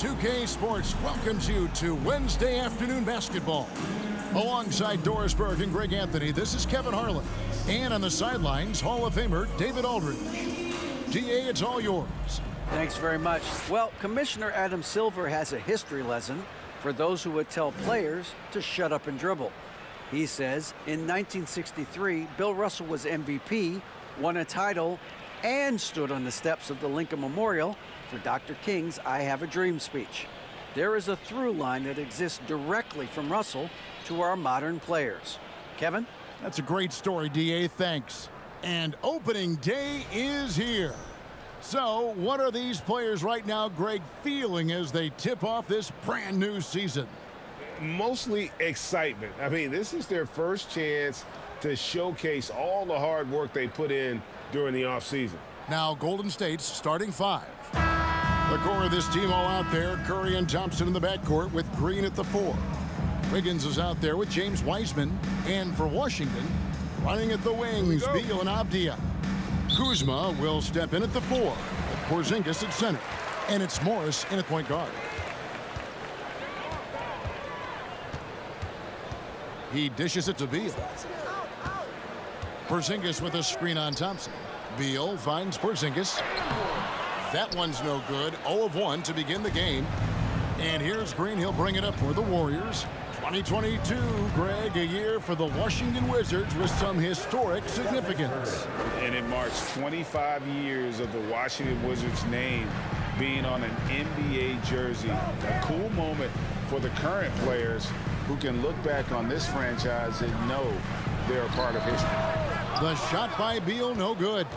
2K Sports welcomes you to Wednesday afternoon basketball. Alongside Doris Burke and Greg Anthony, this is Kevin Harlan. And on the sidelines, Hall of Famer David Aldridge. DA, it's all yours. Thanks very much. Well, Commissioner Adam Silver has a history lesson for those who would tell players to shut up and dribble. He says in 1963, Bill Russell was MVP, won a title, and stood on the steps of the Lincoln Memorial for Dr. King's I Have a Dream speech. There is a through line that exists directly from Russell to our modern players. Kevin? That's a great story, DA. Thanks. And opening day is here. So, what are these players right now, Greg, feeling as they tip off this brand new season? Mostly excitement. I mean, this is their first chance to showcase all the hard work they put in during the offseason. Now, Golden State's starting five. The core of this team all out there, Curry and Thompson in the backcourt with Green at the 4. Wiggins is out there with James Wiseman. And for Washington, running at the wings, Beal and Avdia. Kuzma will step in at the 4. With Porzingis at center. And it's Morris in at point guard. He dishes it to Beal. Porzingis with a screen on Thompson. Beal finds Porzingis. That one's no good. 0 of 1 to begin the game. And here's Green. He'll bring it up for the Warriors. 2022, Greg, a year for the Washington Wizards with some historic significance. And it marks 25 years of the Washington Wizards name being on an NBA jersey. A cool moment for the current players who can look back on this franchise and know they're a part of history. The shot by Beal, no good.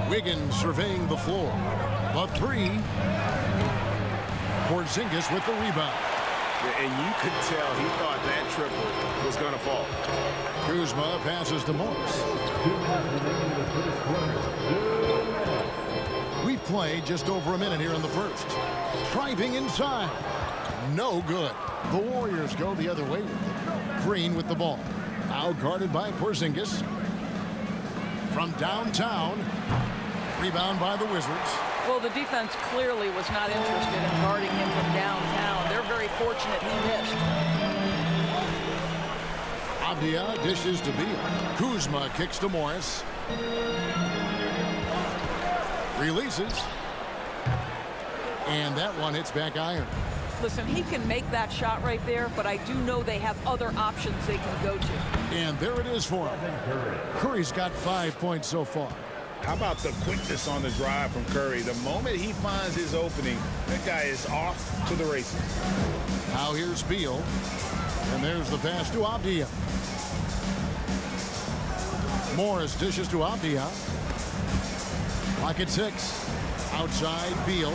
Wiggins surveying the floor. The 3. Porzingis with the rebound. And you could tell he thought that triple was going to fall. Kuzma passes to Morris. We play just over a minute here in the first. Driving inside. No good. The Warriors go the other way with it. Green with the ball. Now guarded by Porzingis. From downtown. Rebound by the Wizards. Well, the defense clearly was not interested in guarding him from downtown. They're very fortunate he missed. Avdia dishes to Beal. Kuzma kicks to Morris. Releases. And that one hits back iron. Listen, he can make that shot right there, but I do know they have other options they can go to. And there it is for him. Curry's got 5 points so far. How about the quickness on the drive from Curry? The moment he finds his opening, that guy is off to the races. Now here's Beal. And there's the pass to Avdia. Morris dishes to Avdia. Clock at 6. Outside Beal.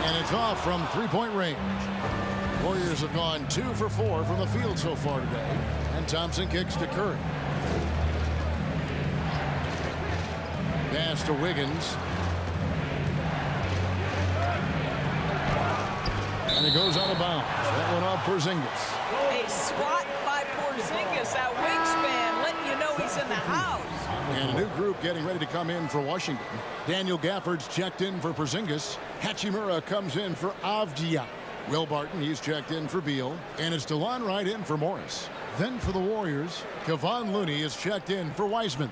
And it's off from three-point range. Warriors have gone 2 for 4 from the field so far today. And Thompson kicks to Curry. Pass to Wiggins. And it goes out of bounds. That one off Porzingis. A swat by Porzingis, that wingspan, letting you know he's in the house. And a new group getting ready to come in for Washington. Daniel Gafford's checked in for Porzingis. Hachimura comes in for Avdia. Will Barton, he's checked in for Beal. And it's DeLon Wright in for Morris. Then for the Warriors, Kevon Looney is checked in for Wiseman.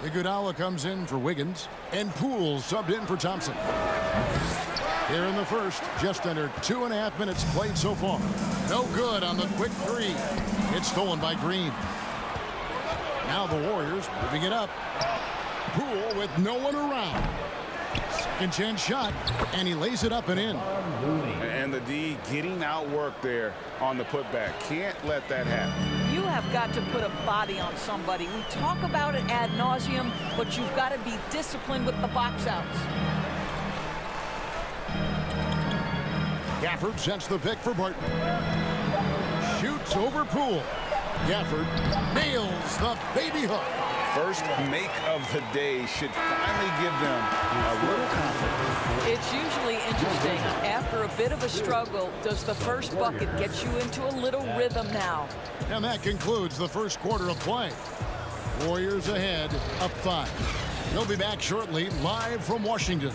Iguodala comes in for Wiggins. And Poole subbed in for Thompson. Here in the first, just under 2.5 minutes played so far. No good on the quick 3. It's stolen by Green. Now the Warriors moving it up. Poole with no one around. Second chance shot, and he lays it up and in. And the D getting outworked there on the putback. Can't let that happen. You have got to put a body on somebody. We talk about it ad nauseum, but you've got to be disciplined with the box outs. Gafford sets the pick for Barton. Shoots over Poole. Gafford nails the baby hook. First make of the day should finally give them a little confidence. It's usually interesting. After a bit of a struggle, does the first bucket get you into a little rhythm now? And that concludes the first quarter of play. Warriors ahead, up 5. We'll be back shortly, live from Washington.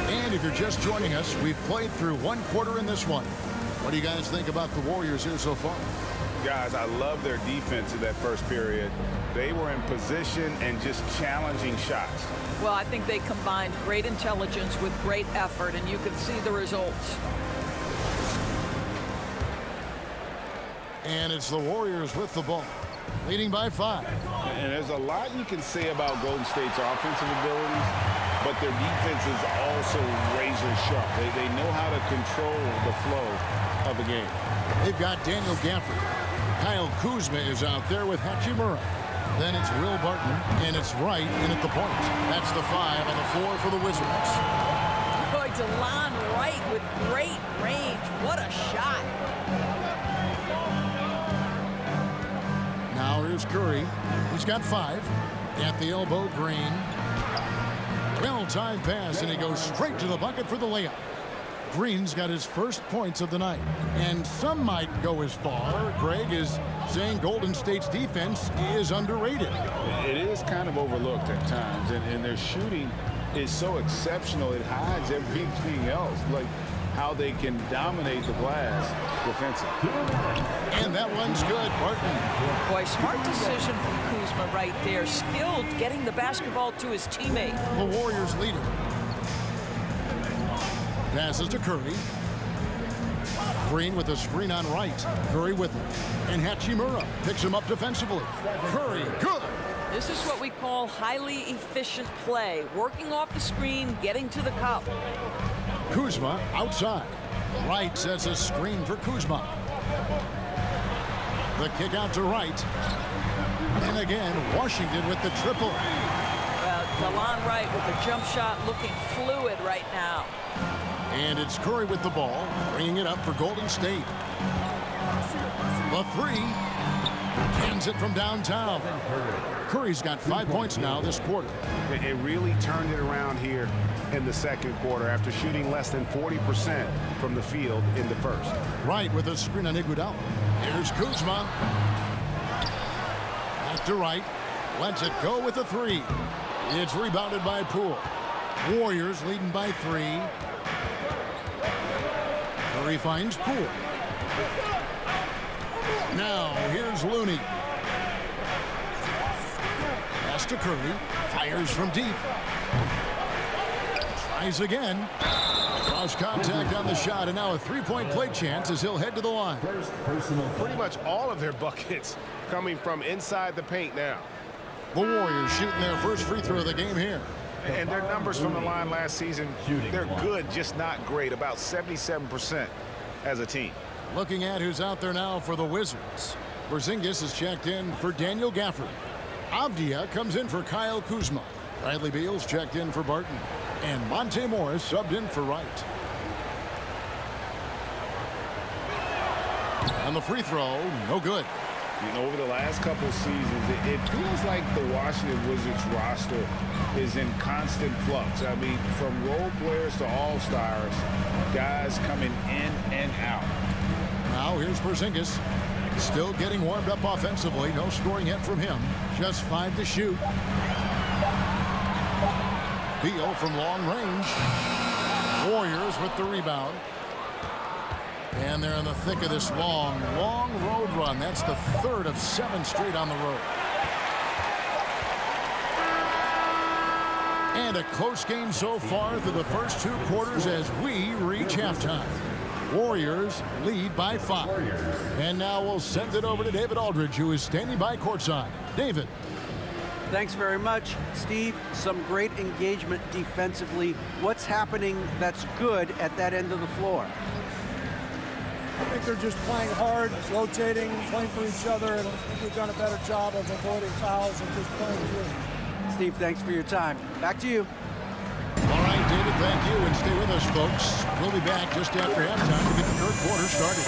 And if you're just joining us, we've played through one quarter in this one. What do you guys think about the Warriors here so far? Guys, I love their defense in that first period. They were in position and just challenging shots. Well, I think they combined great intelligence with great effort, and you can see the results. And it's the Warriors with the ball, leading by 5. And there's a lot you can say about Golden State's offensive abilities, but their defense is also razor sharp. They know how to control the flow of the game. They've got Daniel Gafford. Kyle Kuzma is out there with Hachimura. Then it's Will Barton, and it's Wright in at the point. That's the 5 on the floor for the Wizards. Boy, DeLon Wright with great range. What a shot. Now here's Curry. He's got 5. At the elbow, Green. Well-timed pass, and he goes straight to the bucket for the layup. Green's got his first points of the night. And some might go as far, Greg, is saying Golden State's defense is underrated. It is kind of overlooked at times, and their shooting is so exceptional it hides everything else, like how they can dominate the glass defensively. And that one's good, Barton. Boy, smart decision from Kuzma right there. Skilled getting the basketball to his teammate. The Warriors leader. Passes to Curry. Green with a screen on Wright. Curry with it. And Hachimura picks him up defensively. Curry, good. This is what we call highly efficient play. Working off the screen, getting to the cup. Kuzma outside. Wright sets a screen for Kuzma. The kick out to Wright. And again, Washington with the triple. Well, DeLon Wright with a jump shot looking fluid right now. And it's Curry with the ball, bringing it up for Golden State. The 3. Cans it from downtown. Curry's got 5 points now this quarter. It really turned it around here in the second quarter after shooting less than 40% from the field in the first. Wright with a screen on Iguodala. Here's Kuzma. Back to Wright. Lets it go with the 3. It's rebounded by Poole. Warriors leading by 3. Curry finds Poole. Now here's Looney. Pass to Curry. Fires from deep. Tries again. Cross contact on the shot, and now a 3-point play chance as he'll head to the line. Pretty much all of their buckets coming from inside the paint now. The Warriors shooting their first free throw of the game here. And their numbers from the line last season, they're good, just not great. About 77% as a team. Looking at who's out there now for the Wizards. Porzingis is checked in for Daniel Gafford. Avdia comes in for Kyle Kuzma. Bradley Beal's checked in for Barton. And Monte Morris subbed in for Wright. And the free throw, no good. You know, over the last couple of seasons, it feels like the Washington Wizards roster is in constant flux. I mean, from role players to all-stars, guys coming in and out. Now here's Porzingis. Still getting warmed up offensively. No scoring yet from him. Just 5 to shoot. Beal from long range. Warriors with the rebound. And they're in the thick of this long road run. That's the 3rd of 7 straight on the road. And a close game so far through the first 2 quarters as we reach halftime. Warriors lead by 5. And now we'll send it over to David Aldridge, who is standing by courtside. David. Thanks very much, Steve. Some great engagement defensively. What's happening that's good at that end of the floor? I think they're just playing hard, rotating, playing for each other, and I think we've done a better job of avoiding fouls and just playing through. Steve, thanks for your time. Back to you. All right, David, thank you, and stay with us, folks. We'll be back just after halftime to get the 3rd quarter started.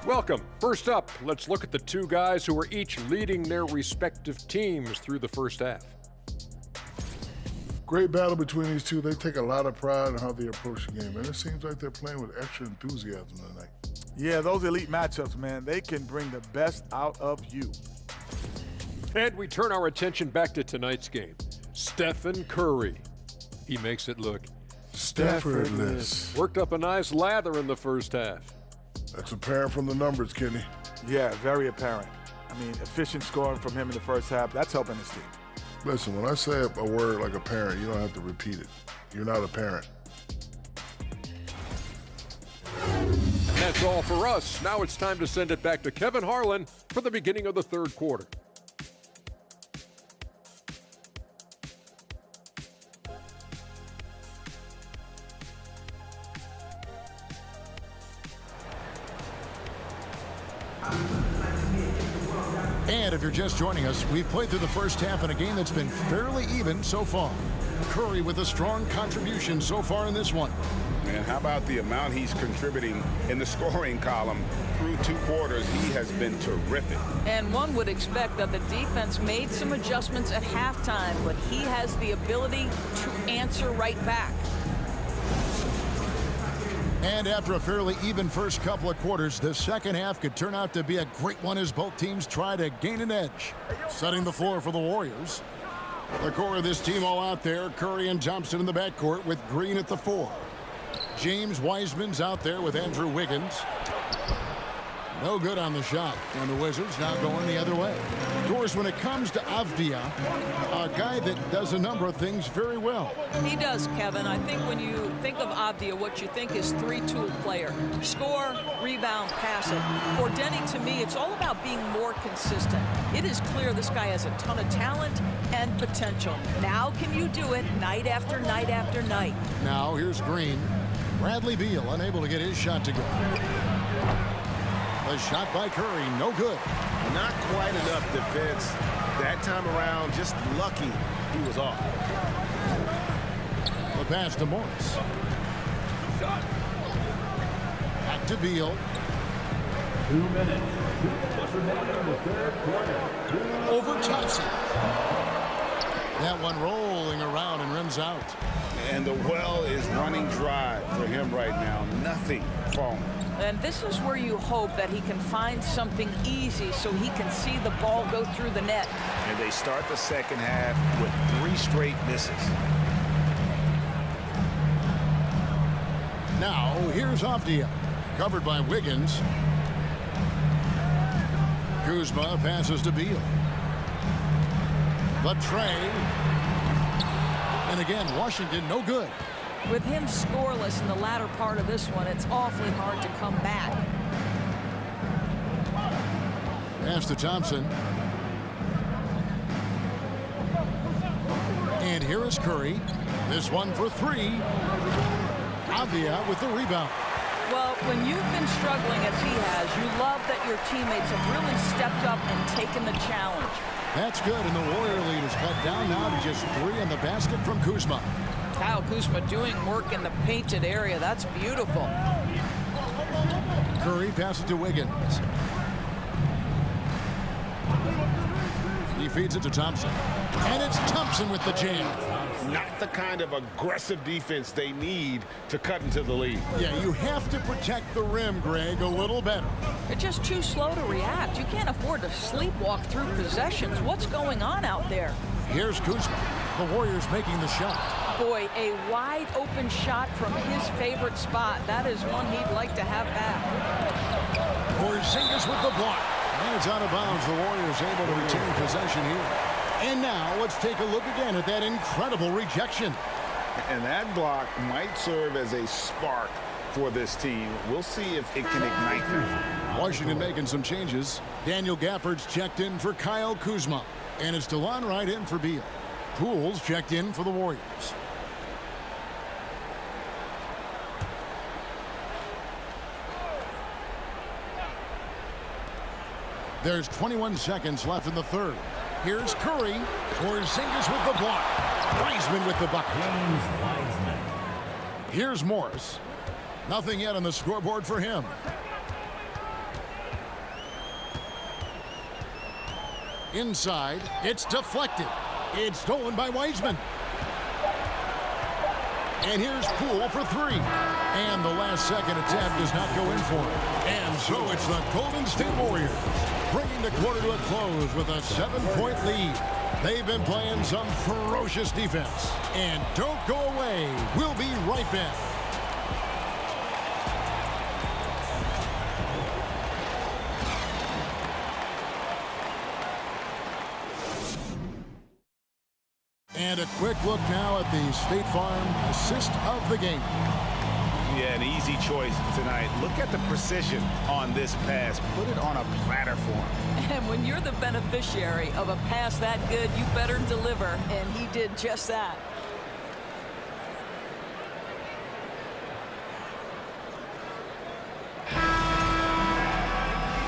Welcome. First up, let's look at the two guys who are each leading their respective teams through the first half. Great battle between these two. They take a lot of pride in how they approach the game, and it seems like they're playing with extra enthusiasm tonight. Yeah, those elite matchups, man, they can bring the best out of you. And we turn our attention back to tonight's game. Stephen Curry. He makes it look Staffordless. worked up a nice lather in the first half. That's apparent from the numbers, Kenny. Yeah, very apparent. I mean, efficient scoring from him in the first half, that's helping his team. Listen, when I say a word like a parent, you don't have to repeat it. You're not a parent. And that's all for us. Now it's time to send it back to Kevin Harlan for the beginning of the third quarter. And if you're just joining us, we've played through the first half in a game that's been fairly even so far. Curry with a strong contribution so far in this one. And how about the amount he's contributing in the scoring column through 2 quarters? He has been terrific. And one would expect that the defense made some adjustments at halftime, but he has the ability to answer right back. And after a fairly even first couple of quarters, the second half could turn out to be a great one as both teams try to gain an edge. Setting the floor for the Warriors. The core of this team all out there. Curry and Thompson in the backcourt with Green at the 4. James Wiseman's out there with Andrew Wiggins. No good on the shot. And the Wizards now going the other way. Of course, when it comes to Avdia, a guy that does a number of things very well. He does, Kevin. I think when you think of Avdia, what you think is three-tool player. Score, rebound, pass it. For Denny, to me, it's all about being more consistent. It is clear this guy has a ton of talent and potential. Now can you do it night after night after night? Now here's Green. Bradley Beal unable to get his shot to go. The shot by Curry, no good. Not quite enough defense. That time around, just lucky he was off. The pass to Morris. Back to Beal. 2 minutes. 2 minutes remaining in the third quarter. Over Thompson. That one rolling around and rims out. And the well is running dry for him right now. Nothing falling. And this is where you hope that he can find something easy so he can see the ball go through the net. And they start the second half with 3 straight misses. Now here's Avdia. Covered by Wiggins. Kuzma passes to Beal. The tray. And again, Washington no good. With him scoreless in the latter part of this one, it's awfully hard to come back. Pass to Thompson. And here is Curry. This one for 3. Avdia with the rebound. Well, when you've been struggling as he has, you love that your teammates have really stepped up and taken the challenge. That's good, and the Warrior lead is cut down now to just 3 in the basket from Kuzma. Kyle Kuzma doing work in the painted area. That's beautiful. Curry passes to Wiggins. He feeds it to Thompson. And it's Thompson with the jam. Not the kind of aggressive defense they need to cut into the lead. Yeah, you have to protect the rim, Greg, a little better. They're just too slow to react. You can't afford to sleepwalk through possessions. What's going on out there? Here's Kuzma. The Warriors making the shot. Boy, a wide open shot from his favorite spot. That is one he'd like to have back. Porzingis with the block. And it's out of bounds. The Warriors able to retain possession here. And now let's take a look again at that incredible rejection. And that block might serve as a spark for this team. We'll see if it can ignite them. Washington making some changes. Daniel Gafford's checked in for Kyle Kuzma. And it's DeLon Wright in for Beal. Pools checked in for the Warriors. There's 21 seconds left in the third. Here's Curry. Porzingis with the block. Wiseman with the bucket. Here's Morris. Nothing yet on the scoreboard for him. Inside, it's deflected. It's stolen by Wiseman. And here's Poole for three. And the last-second attempt does not go in for it. And so it's the Golden State Warriors bringing the quarter to a close with a 7-point lead. They've been playing some ferocious defense. And don't go away. We'll be right back. And a quick look now at the State Farm assist of the game. Yeah, an easy choice tonight. Look at the precision on this pass. Put it on a platter for him. And when you're the beneficiary of a pass that good, you better deliver. And he did just that.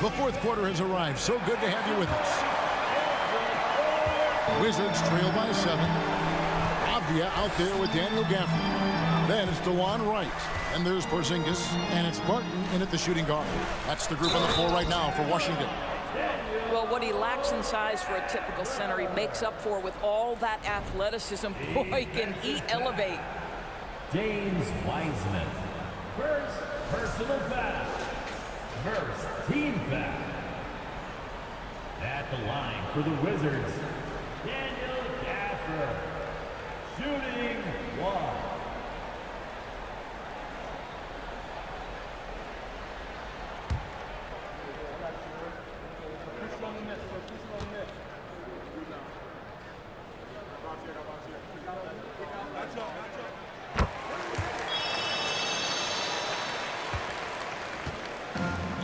The fourth quarter has arrived. So good to have you with us. Wizards trail by 7. Avdia out there with Daniel Gafford. Then it's DeJuan Wright. And there's Porzingis. And it's Barton in at the shooting guard. That's the group on the floor right now for Washington. Well, what he lacks in size for a typical center, he makes up for with all that athleticism. Boy, can he elevate. James Wiseman. First personal foul. First team foul. At the line for the Wizards, Daniel Gafford. Shooting 1.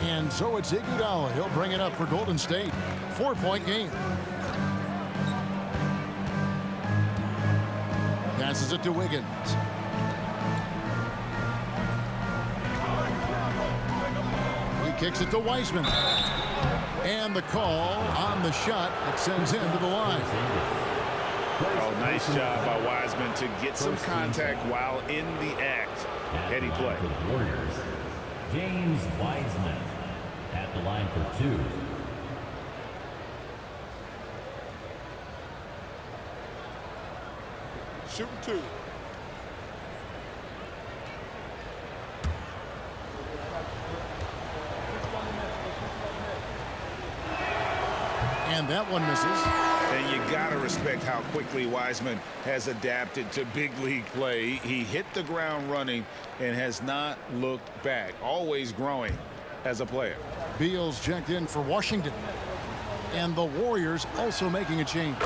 And so it's Iguodala. He'll bring it up for Golden State. 4-point game. Passes it to Wiggins. He kicks it to Wiseman. And the call on the shot that sends him to the line. Oh, nice job by Wiseman to get some contact while in the act. Heady play. Warriors, James Wiseman at the line for 2. Shooting 2. And that one misses. And you got to respect how quickly Wiseman has adapted to big league play. He hit the ground running and has not looked back. Always growing as a player. Beal's checked in for Washington. And the Warriors also making a change.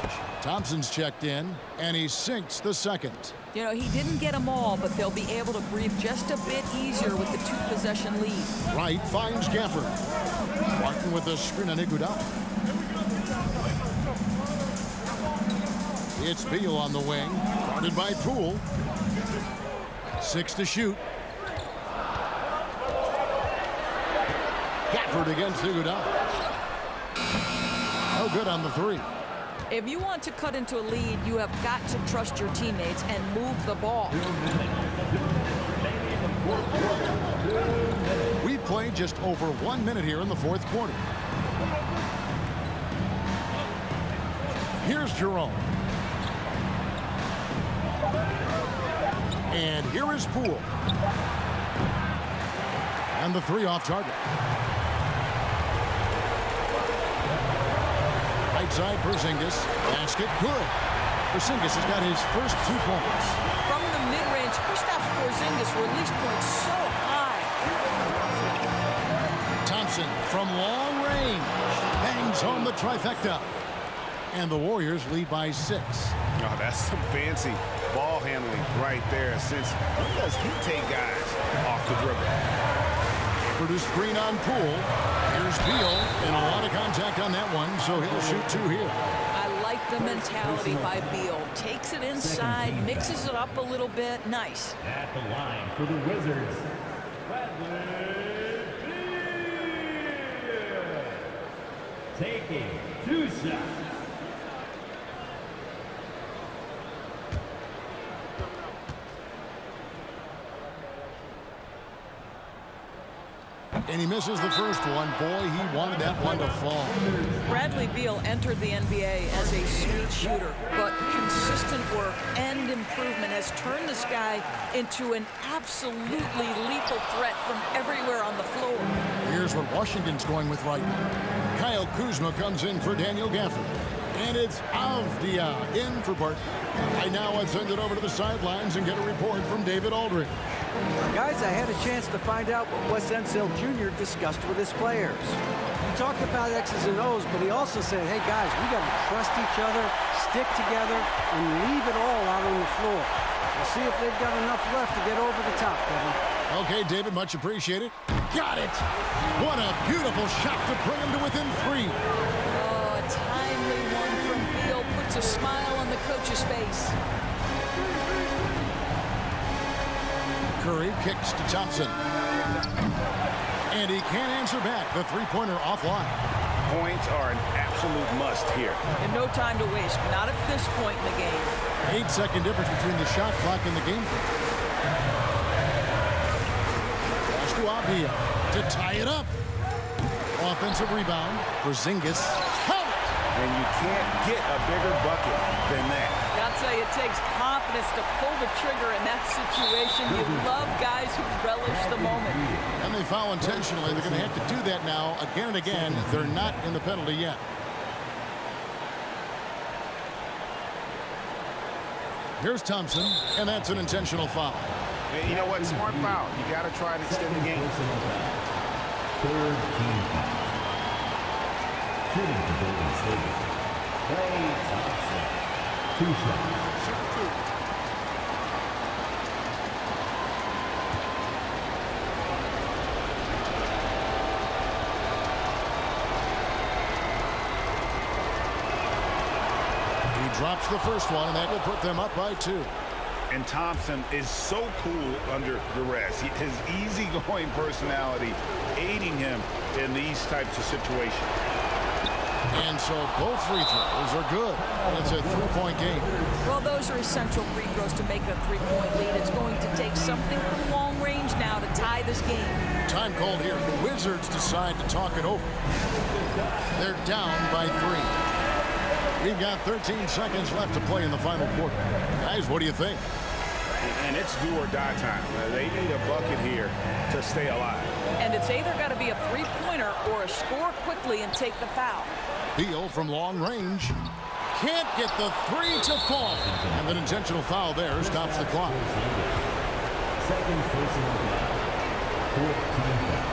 Thompson's checked in, and he sinks the second. You know, he didn't get them all, but they'll be able to breathe just a bit easier with the 2-possession lead. Wright finds Gafford. Martin with the screen on Iguodala. It's Beal on the wing, guarded by Poole. 6 to shoot. Gafford against Iguodala. No good on the 3. If you want to cut into a lead, you have got to trust your teammates and move the ball. We've played just over 1 minute here in the fourth quarter. Here's Jerome. And here is Poole. And the 3 off target. Right side, Porzingis. Basket, good. Porzingis has got his first 2 points. From the mid-range, Kristaps Porzingis release points so high. Thompson from long range bangs home the trifecta. And the Warriors lead by 6. Oh, that's some fancy ball handling right there. Since when does he take guys off the dribble? Produced screen on Poole. Here's Beal, and a lot of contact on that one, so he'll shoot 2 here. I like the mentality by Beal. Takes it inside, mixes it up a little bit. Nice. At the line for the Wizards, Bradley Beal. Taking 2 shots. And he misses the first one. Boy, he wanted that one to fall. Bradley Beal entered the NBA as a sweet shooter, but consistent work and improvement has turned this guy into an absolutely lethal threat from everywhere on the floor. Here's what Washington's going with right now. Kyle Kuzma comes in for Daniel Gafford. And it's Avdia in for Barton. Right now, I'd send it over to the sidelines and get a report from David Aldridge. Guys, I had a chance to find out what Wes Unseld Jr. discussed with his players. He talked about X's and O's, but he also said, hey, guys, we got to trust each other, stick together, and leave it all out on the floor. We'll see if they've got enough left to get over the top, Kevin. Okay, David, much appreciated. Got it! What a beautiful shot to bring him to within 3. Oh, a timely one from Beal puts a smile on the coach's face. Curry kicks to Thompson. And he can't answer back. The three-pointer offline. Points are an absolute must here. And no time to waste, not at this point in the game. 8-second difference between the shot clock and the game. Pass to Avdia to tie it up. Offensive rebound. Porzingis. Count! And you can't get a bigger bucket than that. I'll tell you, it takes confidence to pull the trigger in that situation. You love guys who relish the moment. And they foul intentionally. They're going to have to do that now again and again. They're not in the penalty yet. Here's Thompson, and that's an intentional foul. And you know what? Smart foul. You got to try and extend the game. Third team foul. Shooting for Golden State. Klay Thompson. 2 shots. He drops the first one, and that will put them up by 2. And Thompson is so cool under duress. His easygoing personality aiding him in these types of situations. And so both free throws are good. And it's a 3-point game. Well, those are essential free throws to make it a 3-point lead. It's going to take something from long range now to tie this game. Time called here. The Wizards decide to talk it over. They're down by 3. We've got 13 seconds left to play in the final quarter. Guys, what do you think? And it's do or die time. They need a bucket here to stay alive. And it's either got to be a 3-pointer or a score quickly and take the foul. Beal from long range. Can't get the 3 to fall. And an intentional foul there stops the clock. Second personal foul. Fourth team foul.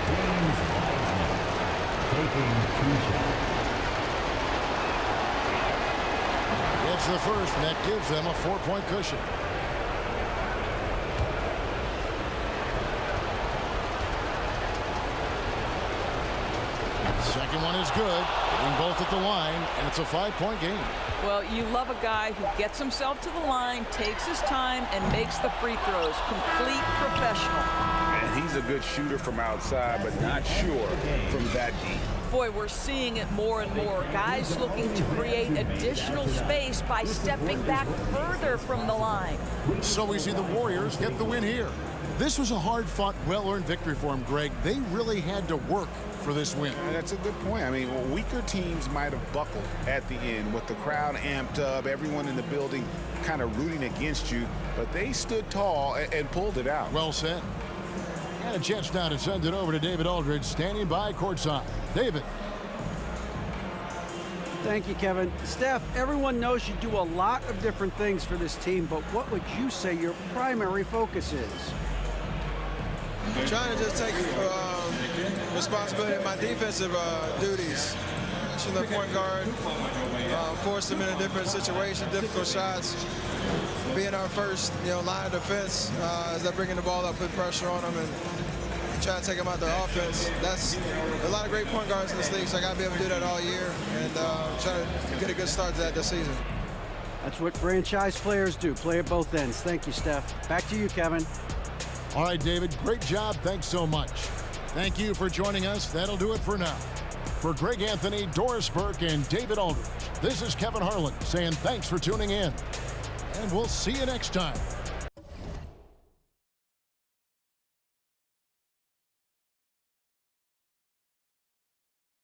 James Wiseman taking 2 shots. It's the first, and that gives them a 4-point cushion. Second one is good. Getting both at the line, and it's a 5-point game. Well, you love a guy who gets himself to the line, takes his time, and makes the free throws. Complete professional. And he's a good shooter from outside, but not sure from that deep. Boy, we're seeing it more and more. Guys looking to create additional space by stepping back further from the line. So we see the Warriors get the win here. This was a hard-fought, well-earned victory for them, Greg. They really had to work for this win. That's a good point. I mean, weaker teams might have buckled at the end with the crowd amped up, everyone in the building kind of rooting against you, but they stood tall and pulled it out. Well said. And a chance now to send it over to David Aldridge, standing by courtside. David. Thank you, Kevin. Steph, everyone knows you do a lot of different things for this team, but what would you say your primary focus is? Trying to just take responsibility of my defensive duties. Shooting the point guard, force them in a different situation, difficult shots. Being our first, line of defense as they're bringing the ball up, put pressure on them, and try to take them out their offense. That's a lot of great point guards in this league, so I got to be able to do that all year and try to get a good start to that this season. That's what franchise players do, play at both ends. Thank you, Steph. Back to you, Kevin. All right, David, great job. Thanks so much. Thank you for joining us. That'll do it for now. For Greg Anthony, Doris Burke, and David Aldridge, this is Kevin Harlan saying thanks for tuning in. And we'll see you next time.